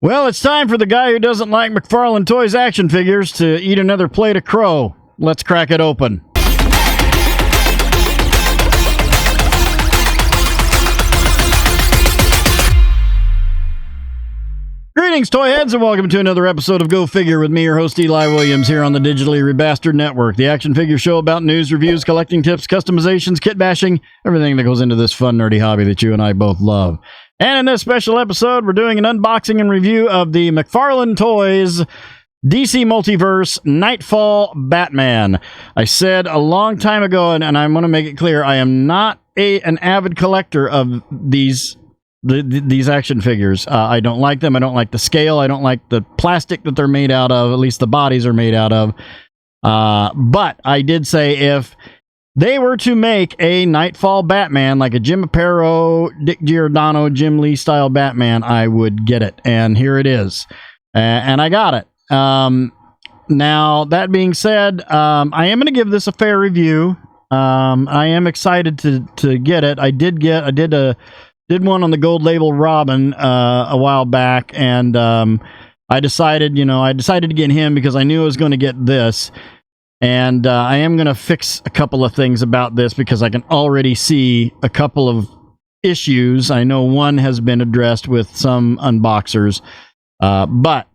Well, it's time for the guy who doesn't like McFarlane Toys action figures to eat another plate of crow. Let's crack it open. Greetings, toy heads, and welcome to another episode of Go Figure with me, your host, Eli Williams, here on the Digitally Rebastard Network, the action figure show about news, reviews, collecting tips, customizations, kit bashing, everything that goes into this fun, nerdy hobby that you and I both love. And in this special episode, we're doing an unboxing and review of the McFarlane Toys DC Multiverse Knightfall Batman. I said a long time ago, and I want to make it clear, I am not an avid collector of these action figures. I don't like them. I don't like the scale. I don't like the plastic that they're made out of. At least the bodies are made out of. But I did say if they were to make a Knightfall Batman, like a Jim Aparo, Dick Giordano, Jim Lee style Batman, I would get it. And here it is. And I got it. Now, that being said, I am going to give this a fair review. I am excited to get it. I did one on the gold label Robin a while back, and I decided to get him because I knew I was going to get this, and I am going to fix a couple of things about this because I can already see a couple of issues. I know one has been addressed with some unboxers, but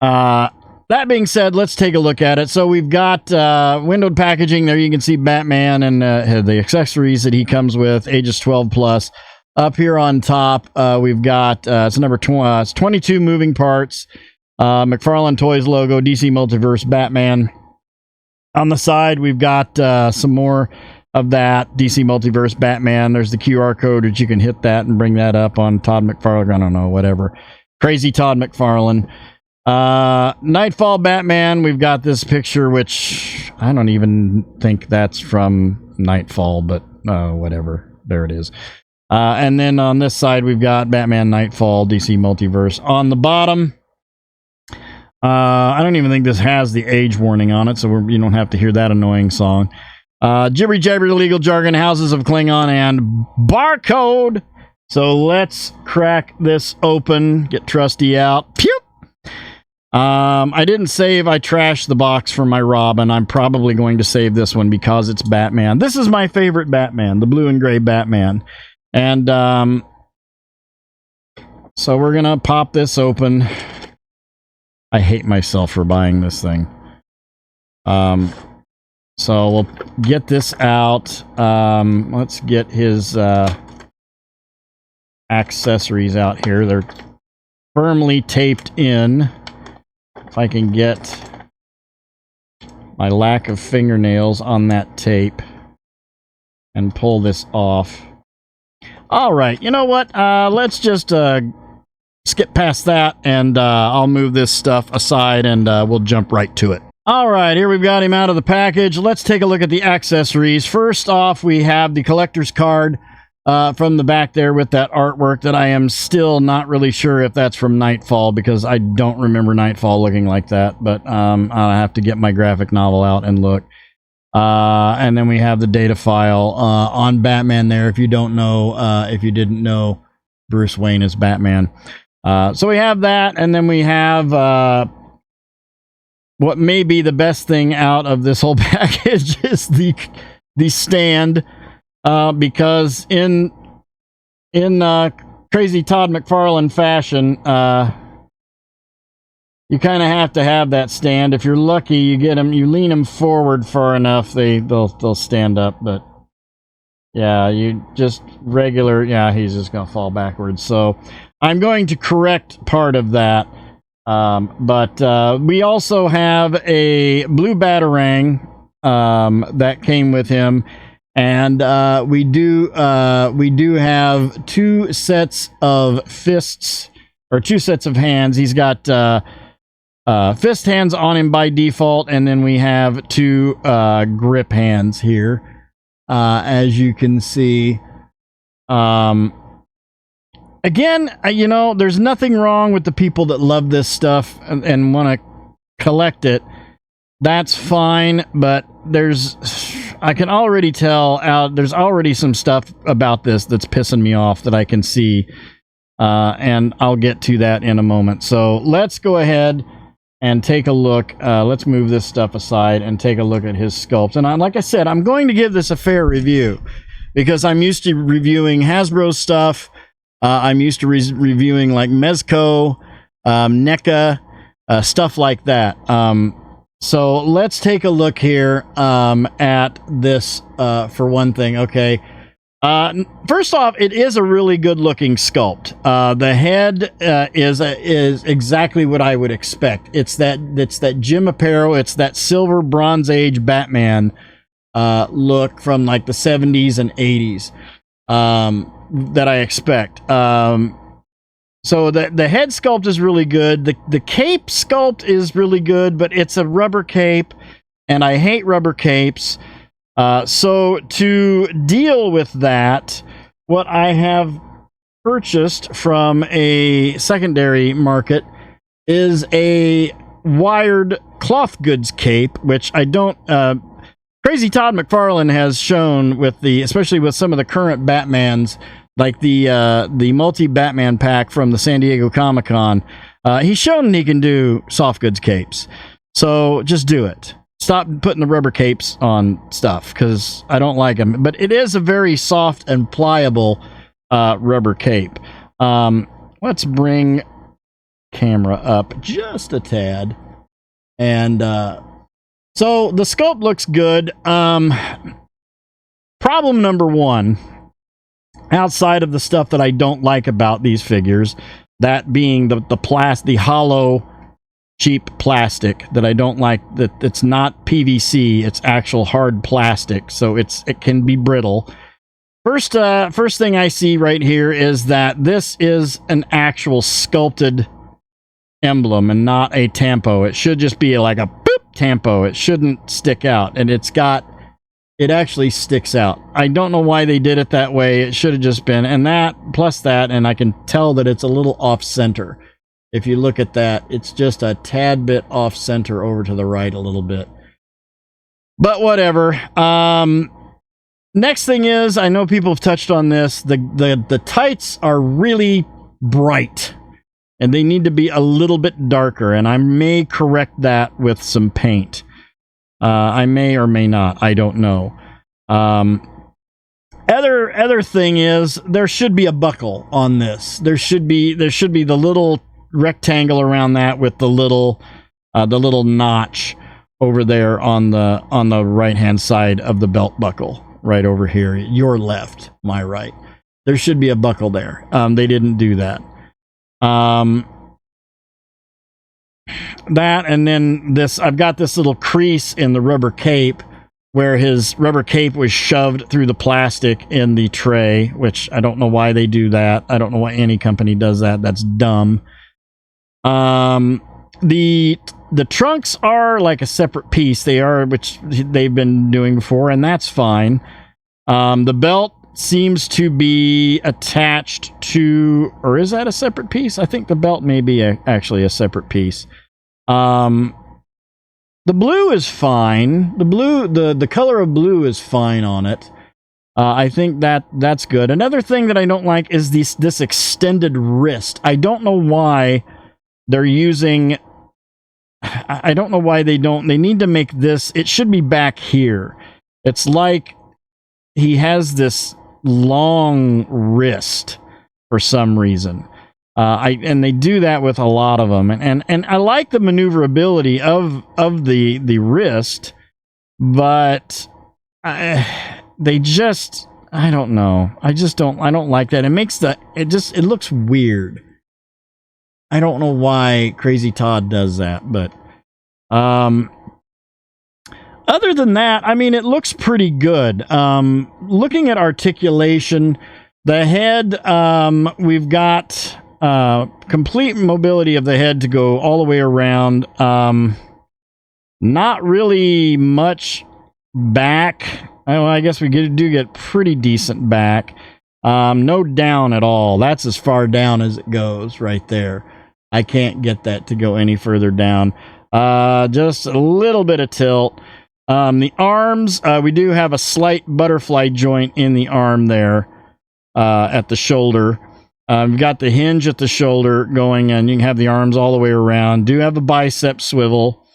that being said, let's take a look at it. So we've got windowed packaging. There you can see Batman and the accessories that he comes with, ages 12 plus. Up here on top, we've got, it's 22 moving parts, McFarlane Toys logo, DC Multiverse Batman. On the side, we've got some more of that, DC Multiverse Batman. There's the QR code that you can hit that and bring that up on Todd McFarlane, I don't know, whatever. Crazy Todd McFarlane. Knightfall Batman, we've got this picture, which I don't even think that's from Knightfall, but whatever, there it is. And then on this side, we've got Batman Knightfall, DC Multiverse. On the bottom, I don't even think this has the age warning on it, so you don't have to hear that annoying song. Jibbery jabbery legal jargon, Houses of Klingon, and barcode. So let's crack this open, get Trusty out. Pew! I didn't save, I trashed the box for my Robin. I'm probably going to save this one because it's Batman. This is my favorite Batman, the blue and gray Batman. And so we're gonna pop this open. I hate myself for buying this thing. So we'll get this out. Let's get his accessories out here. They're firmly taped in. If I can get my lack of fingernails on that tape and pull this off. All right, you know what? Let's just skip past that, and I'll move this stuff aside, and we'll jump right to it. All right, here we've got him out of the package. Let's take a look at the accessories. First off, we have the collector's card from the back there with that artwork that I am still not really sure if that's from Knightfall, because I don't remember Knightfall looking like that, but I'll have to get my graphic novel out and look. And then we have the data file on Batman there. If you don't know, if you didn't know, Bruce Wayne is Batman. So we have that, and then we have what may be the best thing out of this whole package is the stand, because in crazy Todd McFarlane fashion, you kind of have to have that stand. If you're lucky, you get them, you lean them forward far enough, they'll stand up. But yeah, you just regular, yeah, he's just gonna fall backwards. So I'm going to correct part of that. But we also have a blue Batarang that came with him, and we do have two sets of fists, or two sets of hands. He's got fist hands on him by default, and then we have two grip hands here, as you can see. Again, you know, there's nothing wrong with the people that love this stuff and want to collect it. That's fine, but I can already tell there's already some stuff about this that's pissing me off that I can see. and I'll get to that in a moment. So let's go ahead and take a look. Let's move this stuff aside and take a look at his sculpt. And like I said, I'm going to give this a fair review because I'm used to reviewing Hasbro stuff. I'm used to reviewing like Mezco, NECA, stuff like that. So let's take a look here at this for one thing. Okay. First off, it is a really good looking sculpt. The head is exactly what I would expect. It's that Jim Aparo, it's that silver Bronze Age Batman look from like the 70s and 80s that I expect. So the head sculpt is really good. The cape sculpt is really good, but it's a rubber cape, and I hate rubber capes. So to deal with that, what I have purchased from a secondary market is a wired cloth goods cape, which I don't, crazy Todd McFarlane has shown with especially with some of the current Batmans, like the multi-Batman pack from the San Diego Comic-Con, he's shown he can do soft goods capes. So just do it. Stop putting the rubber capes on stuff because I don't like them. But it is a very soft and pliable rubber cape. Let's bring camera up just a tad. And so the sculpt looks good. Problem number one, outside of the stuff that I don't like about these figures, that being the hollow cheap plastic that I don't like, that it's not PVC, it's actual hard plastic, so it can be brittle. First thing I see right here is that this is an actual sculpted emblem and not a tampo. It should just be like a boop tampo. It shouldn't stick out, and it actually sticks out. I don't know why they did it that way. It should have just been, and that plus that, and I can tell that it's a little off center. If you look at that, it's just a tad bit off center over to the right a little bit. But whatever. Next thing is, I know people have touched on this. The tights are really bright, and they need to be a little bit darker, and I may correct that with some paint. I may or may not. I don't know. Other thing is, there should be a buckle on this. There should be the little rectangle around that with the little notch over there on the right hand side of the belt buckle, right over here, your left, my right. There should be a buckle there. They didn't do that. That, and then this, I've got this little crease in the rubber cape where his rubber cape was shoved through the plastic in the tray, which I don't know why they do that. I don't know why any company does that. That's dumb. The trunks are like a separate piece. They are, which they've been doing before, and that's fine. The belt seems to be attached to, or is that a separate piece? I think the belt may be actually a separate piece. The blue is fine. The color of blue is fine on it. I think that's good. Another thing that I don't like is this extended wrist. I don't know why they're using, I don't know why they need to make this, it should be back here. It's like he has this long wrist for some reason. And they do that with a lot of them. And I like the maneuverability of the wrist, but they just, I don't know. I don't like that. It makes it looks weird. I don't know why Crazy Todd does that, but other than that, I mean, it looks pretty good. Looking at articulation, the head, we've got complete mobility of the head to go all the way around. Not really much back. I guess we do get pretty decent back. No down at all. That's as far down as it goes right there. I can't get that to go any further down. Just a little bit of tilt. The arms, we do have a slight butterfly joint in the arm there at the shoulder. You've got the hinge at the shoulder going, and you can have the arms all the way around. Do have a bicep swivel.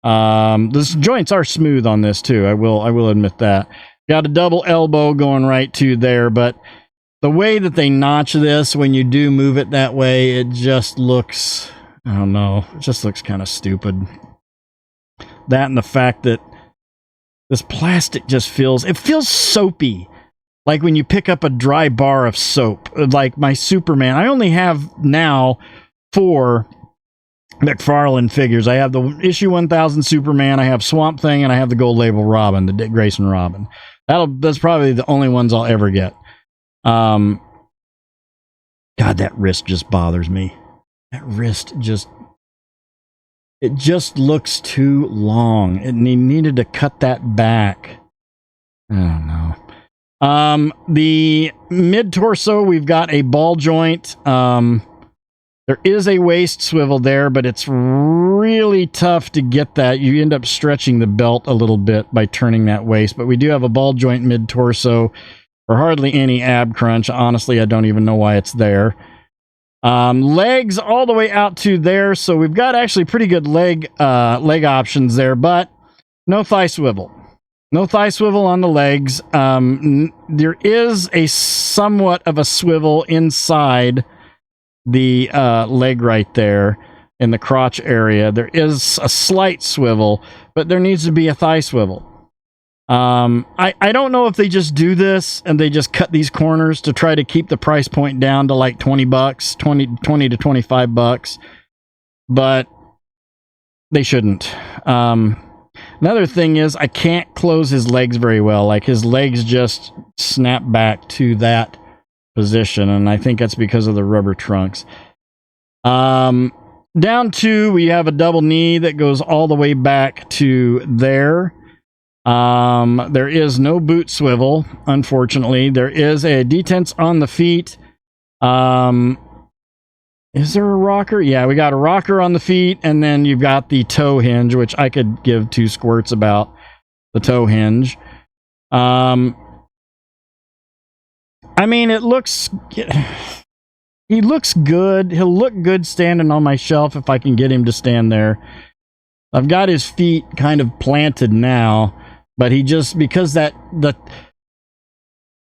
The joints are smooth on this too. I will admit that. Got a double elbow going right to there, but the way that they notch this, when you do move it that way, it just looks, I don't know, it just looks kind of stupid. That and the fact that this plastic just feels soapy. Like when you pick up a dry bar of soap. Like my Superman. I only have now 4 McFarlane figures. I have the issue 1000 Superman, I have Swamp Thing, and I have the Gold Label Robin, the Dick Grayson Robin. That's probably the only ones I'll ever get. God, that wrist just bothers me. That wrist just... It just looks too long. It needed to cut that back. I don't know. The mid-torso, we've got a ball joint. There is a waist swivel there, but it's really tough to get that. You end up stretching the belt a little bit by turning that waist, but we do have a ball joint mid-torso for hardly any ab crunch. Honestly, I don't even know why it's there. Legs all the way out to there, so we've got actually pretty good leg options there, but no thigh swivel. No thigh swivel on the legs. There is a somewhat of a swivel inside the leg right there in the crotch area. There is a slight swivel, but there needs to be a thigh swivel. I don't know if they just do this and they just cut these corners to try to keep the price point down to like $20, 20 to $25, but they shouldn't. Another thing is I can't close his legs very well. Like his legs just snap back to that position, and I think that's because of the rubber trunks. Down to, we have a double knee that goes all the way back to there. There is no boot swivel, unfortunately. There is a detents on the feet. Is there a rocker? Yeah, we got a rocker on the feet, and then you've got the toe hinge, which I could give 2 squirts about the toe hinge. I mean, he looks good. He'll look good standing on my shelf if I can get him to stand there. I've got his feet kind of planted now, but he just, because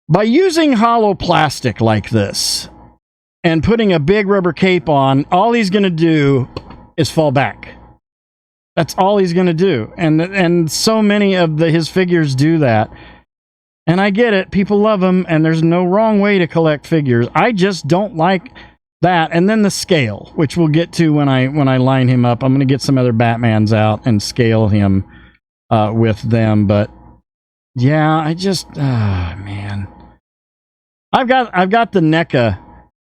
by using hollow plastic like this and putting a big rubber cape on, all he's going to do is fall back. That's all he's going to do. And so many of his figures do that. And I get it. People love him, and there's no wrong way to collect figures. I just don't like that. And then the scale, which we'll get to when I line him up. I'm going to get some other Batmans out and scale him with them. But yeah, I just, man. I've got the NECA,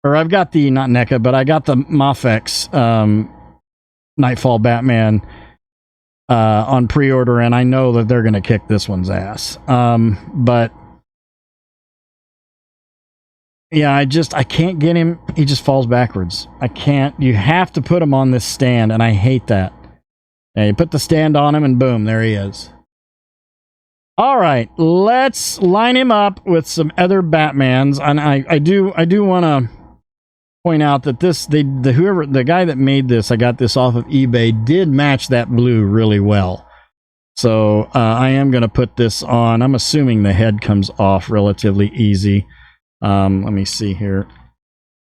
or I've got the, not NECA, but I got the Mafex Knightfall Batman on pre-order, and I know that they're going to kick this one's ass. But yeah, I can't get him. He just falls backwards. I can't. You have to put him on this stand, and I hate that. Yeah, you put the stand on him, and boom, there he is. All right, let's line him up with some other Batmans, and I do want to point out that the guy that made this, I got this off of eBay, did match that blue really well. So I am going to put this on. I'm assuming the head comes off relatively easy. Let me see here.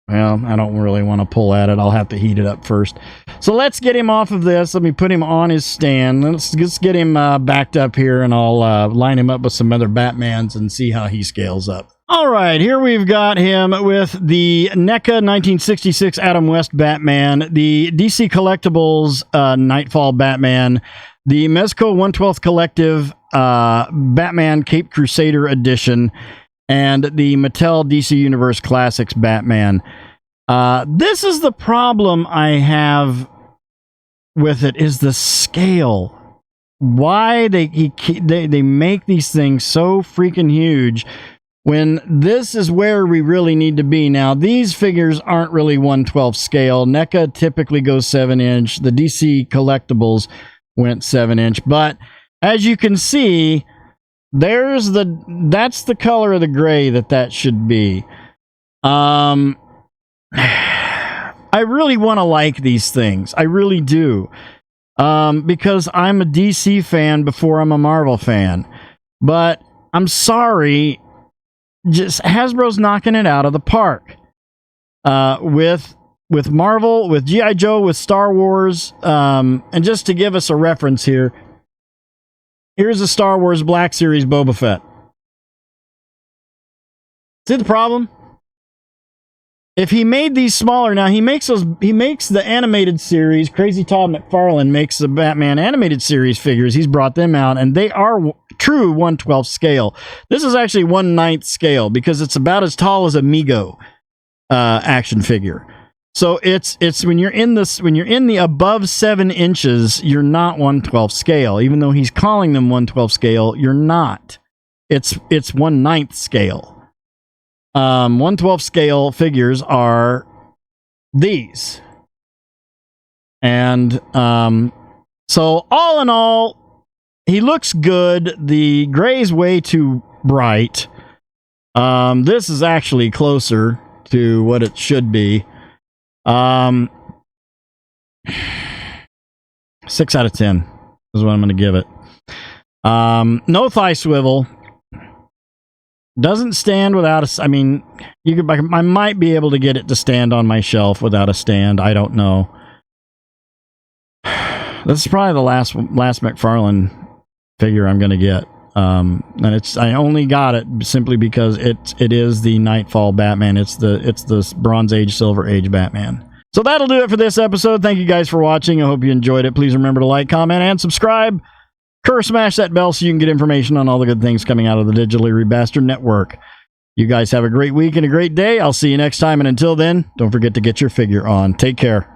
Well, I don't really want to pull at it. I'll have to heat it up first. So let's get him off of this. Let me put him on his stand. Let's get him backed up here, and I'll line him up with some other Batmans and see how he scales up. All right, here we've got him with the NECA 1966 Adam West Batman, the DC Collectibles Knightfall Batman, the Mezco 1/12 Collective Batman Cape Crusader Edition, and the Mattel DC Universe Classics Batman. This is the problem I have with it, is the scale. Why they make these things so freaking huge when this is where we really need to be. Now, these figures aren't really 1/12 scale. NECA typically goes 7-inch. The DC Collectibles went 7-inch. But as you can see, that's the color of the gray that should be. I really want to like these things. I really do. Because I'm a DC fan before I'm a Marvel fan. But I'm sorry, just Hasbro's knocking it out of the park. With Marvel, with G.I. Joe, with Star Wars, and just to give us a reference here, here's a Star Wars Black Series Boba Fett. See the problem? If he made these smaller, now he makes the animated series. Crazy Todd McFarlane makes the Batman animated series figures. He's brought them out, and they are true 1/12 scale. This is actually 1/9 scale because it's about as tall as a Mego action figure. So it's when you're in the above 7 inches, you're not 1/12 scale. Even though he's calling them 1/12 scale, you're not. It's 1/9 scale. 1/12 scale figures are these. And so all in all, he looks good. The gray's way too bright. This is actually closer to what it should be. 6 out of 10 is what I'm going to give it. No thigh swivel. Doesn't stand without a... I mean, I might be able to get it to stand on my shelf without a stand. I don't know. This is probably the last McFarlane figure I'm going to get. And I only got it simply because it is the Knightfall Batman. It's the Bronze Age, Silver Age Batman. So that'll do it for this episode. Thank you guys for watching. I hope you enjoyed it. Please remember to like, comment, and subscribe. Smash that bell so you can get information on all the good things coming out of the Digitally Rebastard Network. You guys have a great week and a great day. I'll see you next time, and until then, don't forget to get your figure on. Take care.